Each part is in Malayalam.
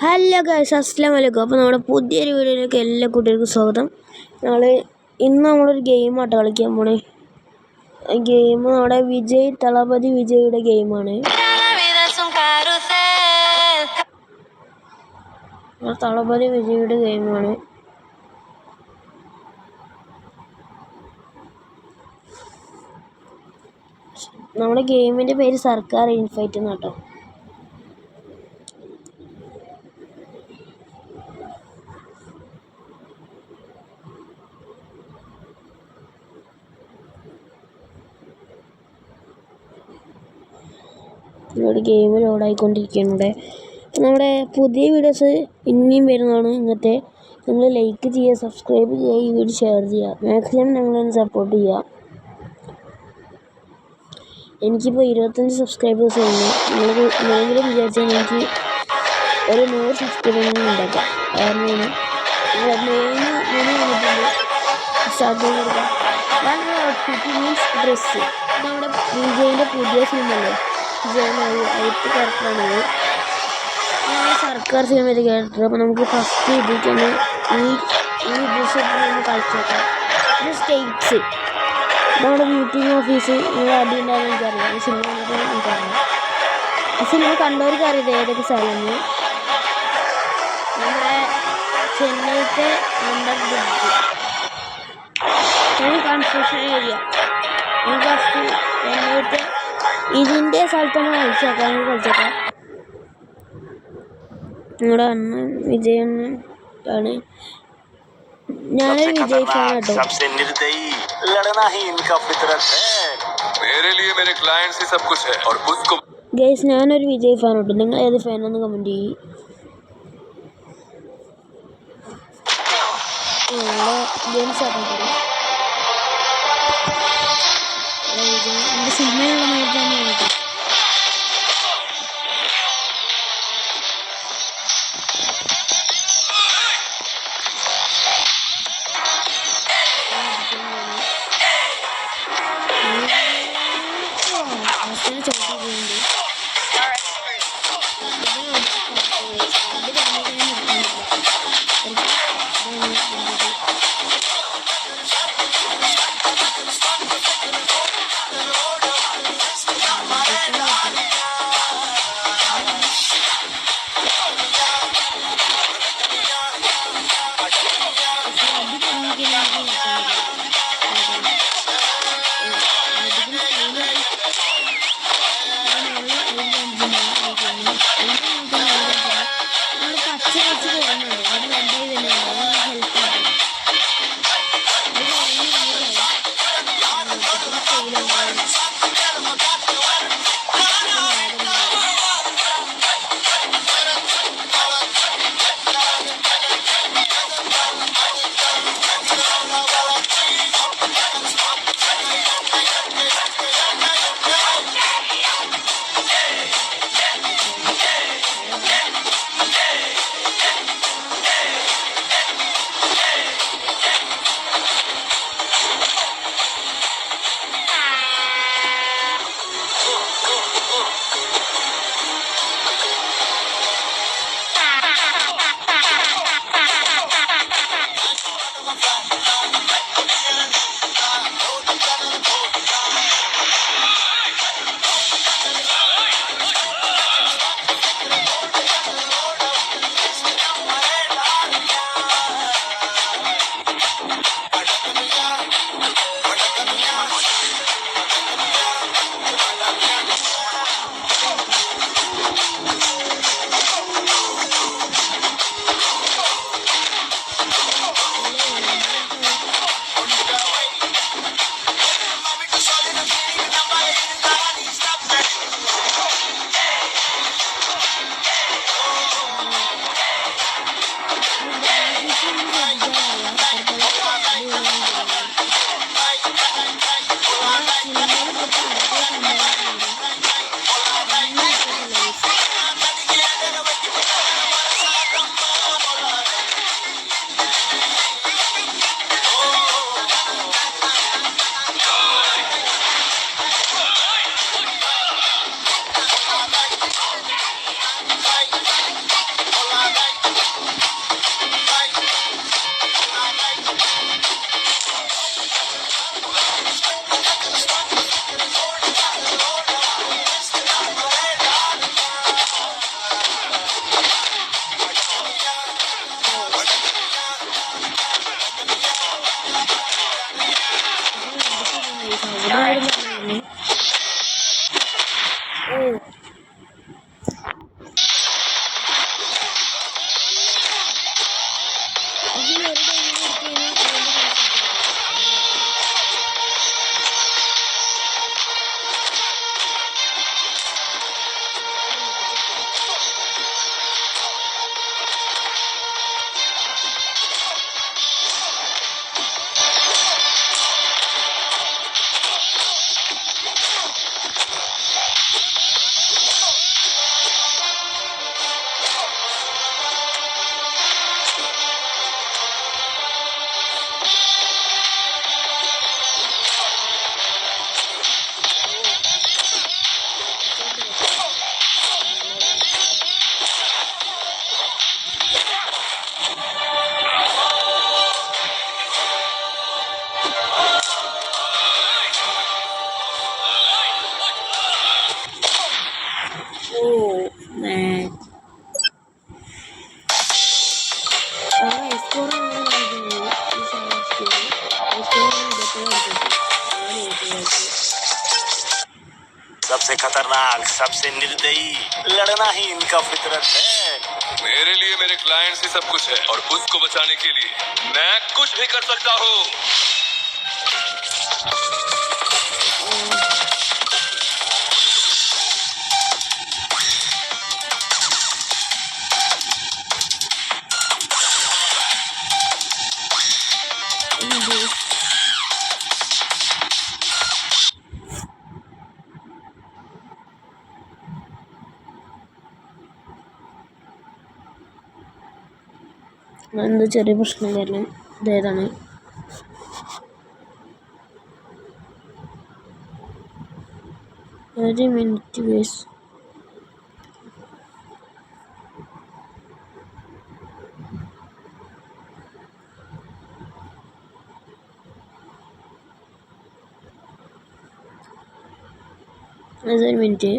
ഹലോ ഗൈസ്, അസ്സലാമു അലൈക്കും. അപ്പോൾ നമ്മുടെ പുതിയൊരു വീഡിയോയിലേക്ക് എല്ലാ കുട്ടികൾക്കും സ്വാഗതം. ഇന്ന് നമ്മളൊരു ഗെയിമാട്ടോ കളിക്കാൻ പോണേ. ഗെയിം നമ്മുടെ തളപതി വിജയുടെ ഗെയിമാണ്. തളപതി വിജയുടെ ഗെയിമാണ്. നമ്മുടെ ഗെയിമിൻ്റെ പേര് സർക്കാർ ഇൻഫൈറ്റ് എന്നാട്ടോ. ഇവിടെ ഗെയിം ലോഡായിക്കൊണ്ടിരിക്കുന്നുണ്ട്. നമ്മുടെ പുതിയ വീഡിയോസ് ഇനിയും വരുന്നതാണ്. ഇങ്ങനത്തെ നിങ്ങൾ ലൈക്ക് ചെയ്യുക, സബ്സ്ക്രൈബ് ചെയ്യുക, ഈ വീഡിയോ ഷെയർ ചെയ്യുക. മാക്സിമം ഞങ്ങളൊന്ന് സപ്പോർട്ട് ചെയ്യുക. എനിക്കിപ്പോൾ 25 സബ്സ്ക്രൈബേഴ്സ് ഉണ്ട്. നിങ്ങളെങ്കിലും വിചാരിച്ചാൽ എനിക്ക് ഒരു 100 സബ്സ്ക്രൈബേഴ്സ് ഉണ്ടാക്കാം. കാരണം സ്റ്റാർട്ട് ചെയ്ത് കൊടുക്കാം. Outfit means dress. നമ്മുടെ വിജയിൻ്റെ പുതിയ സിനിമല്ലേ, എയ്ത്ത് ക്യാരക്ടറാണിത്. സർക്കാർ സിനിമയിലെ ക്യാരക്ടർ. അപ്പോൾ നമുക്ക് ഫസ്റ്റ് ഇതിലേക്കാണ് ഈ ഡ്രസ്സൊക്കെ നമ്മൾ കളിച്ചു നോക്കാം. ഇത് സ്റ്റേറ്റ്സ്. നമ്മുടെ മീറ്റിംഗ് ഓഫീസ്. നിങ്ങൾ അടിയുണ്ടാകുന്ന എനിക്കറിയാം. ഈ സിനിമ എനിക്കറിയാം. ഈ സിനിമ കണ്ടവർക്ക് അറിയാം ഏതൊക്കെ സ്ഥലമാണ്. നമ്മുടെ ചെന്നൈത്തെ under bridge, construction area. First ചെന്നൈത്തെ ഇതിൻ്റെ സ്ഥലത്താണ് കളിച്ചേക്കാം. കളിച്ചേക്കാം. നിങ്ങളുടെ അണ്ണൻ വിജയണ്ണൻ ആണ്. ഞാനൊരു വിജയ് ഫാൻ കേട്ടോ. ഗൈസ്, ഞാനൊരു വിജയ് ഫാൻ കേട്ടോ. നിങ്ങൾ ഏത് ഫാനാന്ന് കമൻറ്റ് ചെയ്യും. ഗെയിംസ് ആക്കാൻ എൻ്റെ സിനിമയുള്ള നേരത്തെ തന്നെ കേട്ടോ. सबसे खतरनाक, सबसे निर्दयी, लड़ना ही इनका फितरत है। मेरे लिए मेरे क्लाइंट्स ही सब कुछ है और उसको बचाने के लिए मैं कुछ भी कर सकता हूँ। എന്താ ചെറിയ പ്രശ്നം കാരണം ഇതേതാണ്. ഒരു മിനിറ്റ് ഗൈസ്. അതൊരു മിനിറ്റ്.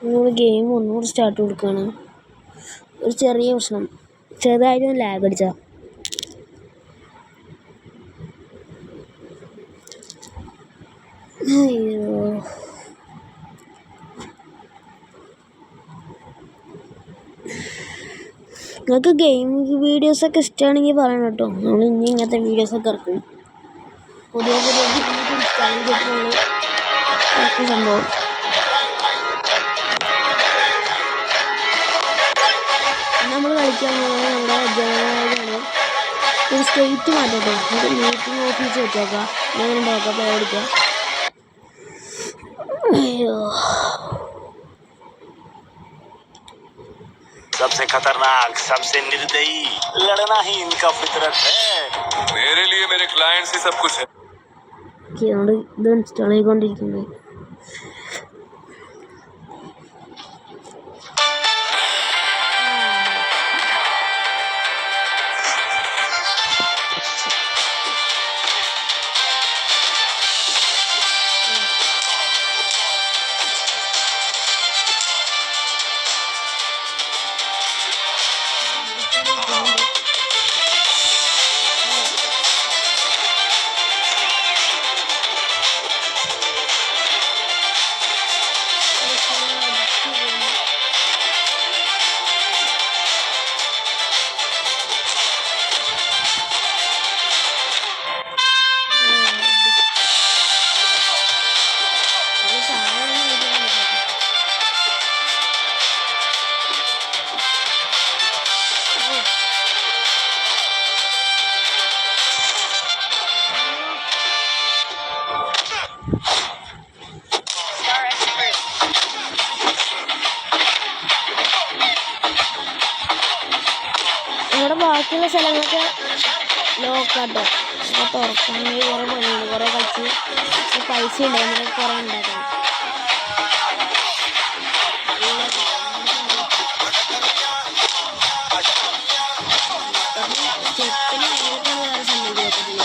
നമ്മൾ ഗെയിം ഒന്നുകൂടി സ്റ്റാർട്ട് കൊടുക്കുകയാണ്. ഒരു ചെറിയ പ്രശ്നം, ചെറുതായിട്ട് ലാഗ് അടിച്ചാ. അയ്യോ, നിങ്ങൾക്ക് ഗെയിം വീഡിയോസൊക്കെ ഇഷ്ടമാണെങ്കിൽ പറയണം കേട്ടോ. നമ്മൾ ഇനി ഇങ്ങനത്തെ വീഡിയോസൊക്കെ ഇറക്കും. പുതിയ പുതിയ സംഭവം. നമ്മൾ കളിക്കാൻ പോകുന്നത് നമ്മുടെ ജനനായകമാണ്. ഒരു സ്റ്റേറ്റ് മാറ്റട്ടോ, നമുക്ക് മീറ്റിംഗ് ഓഫീസ് വെച്ചേക്കാം. അങ്ങനെ നോക്കാം, പേടിക്കാം. അയ്യോ, सबसे खतरनाक, सबसे निर्दयी, लड़ना ही इनका फितरत है। मेरे लिए मेरे क्लाइंट्स ही सब कुछ है। നമ്മൾ ഇത് ഇൻസ്റ്റാൾ ചെയ്തുകൊണ്ടിരിക്കുന്നത്. ഇവിടെ ബാക്കിയുള്ള സ്ഥലങ്ങളൊക്കെ ലോക്കാട്ടോ. അപ്പോൾ തുറക്കാണെങ്കിൽ കുറേ പണിയുണ്ട്. കുറേ കളിച്ച് പൈസ ഉണ്ട്, അങ്ങനെ കുറേ ഉണ്ടാക്കണം. ചെപ്പിന് നേരിട്ടാണ് വേറെ സംഭവിക്കത്തില്ല.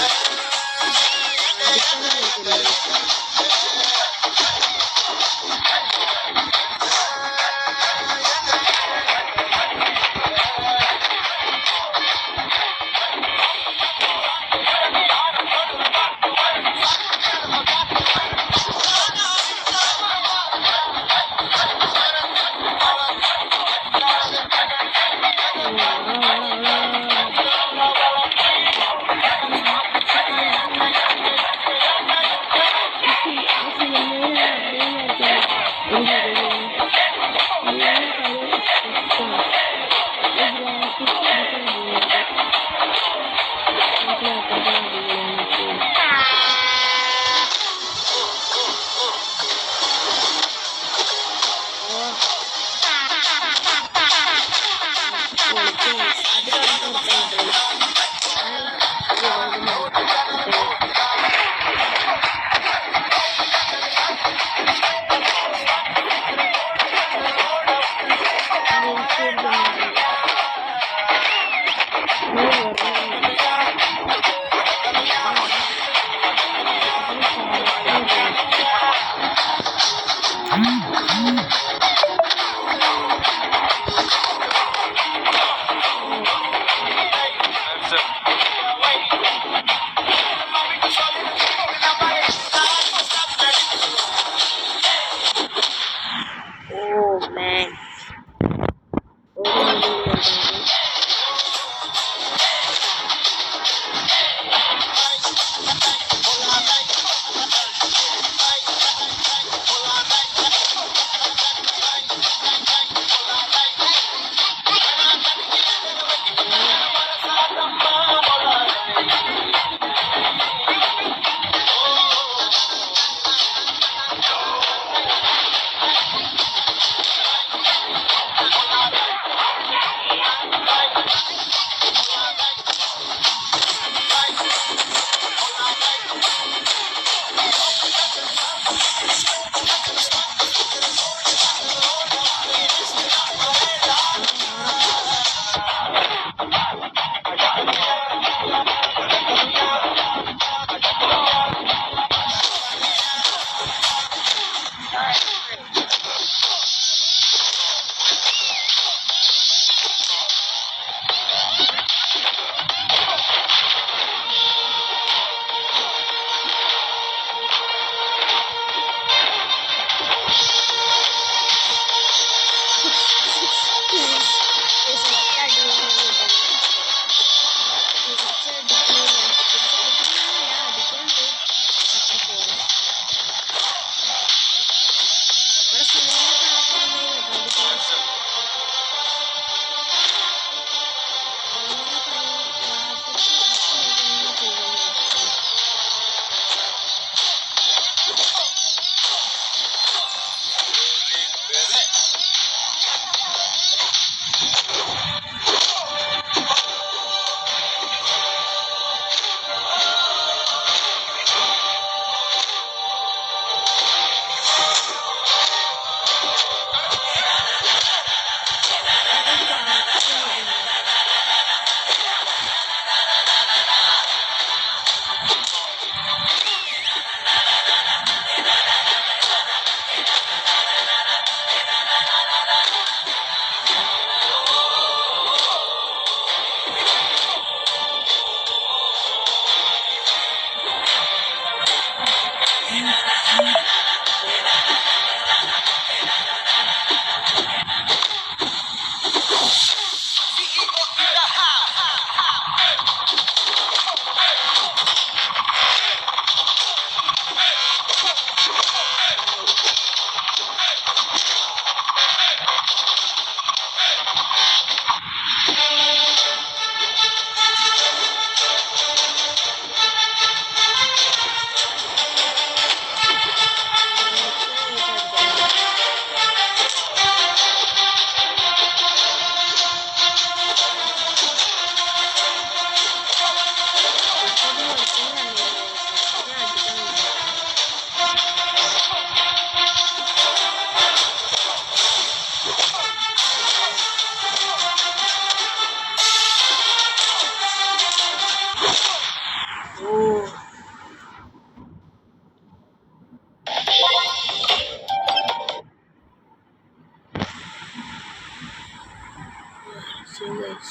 guys.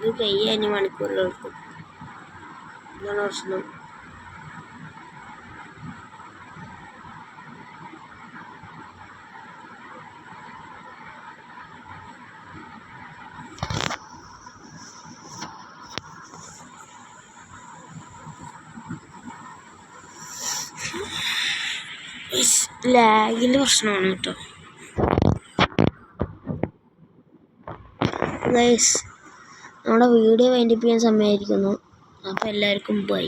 ഇത് കഴിയാൻ മണിക്കൂറുകൾക്ക് ഇതാണ് പ്രശ്നം. ലാഗിൻ്റെ പ്രശ്നമാണ് കേട്ടോ ഗൈസ്. നമ്മുടെ വീഡിയോ വൈൻഡപ്പ് ചെയ്യാൻ സമയമായിരിക്കുന്നു. അപ്പോൾ എല്ലാവർക്കും ബൈ.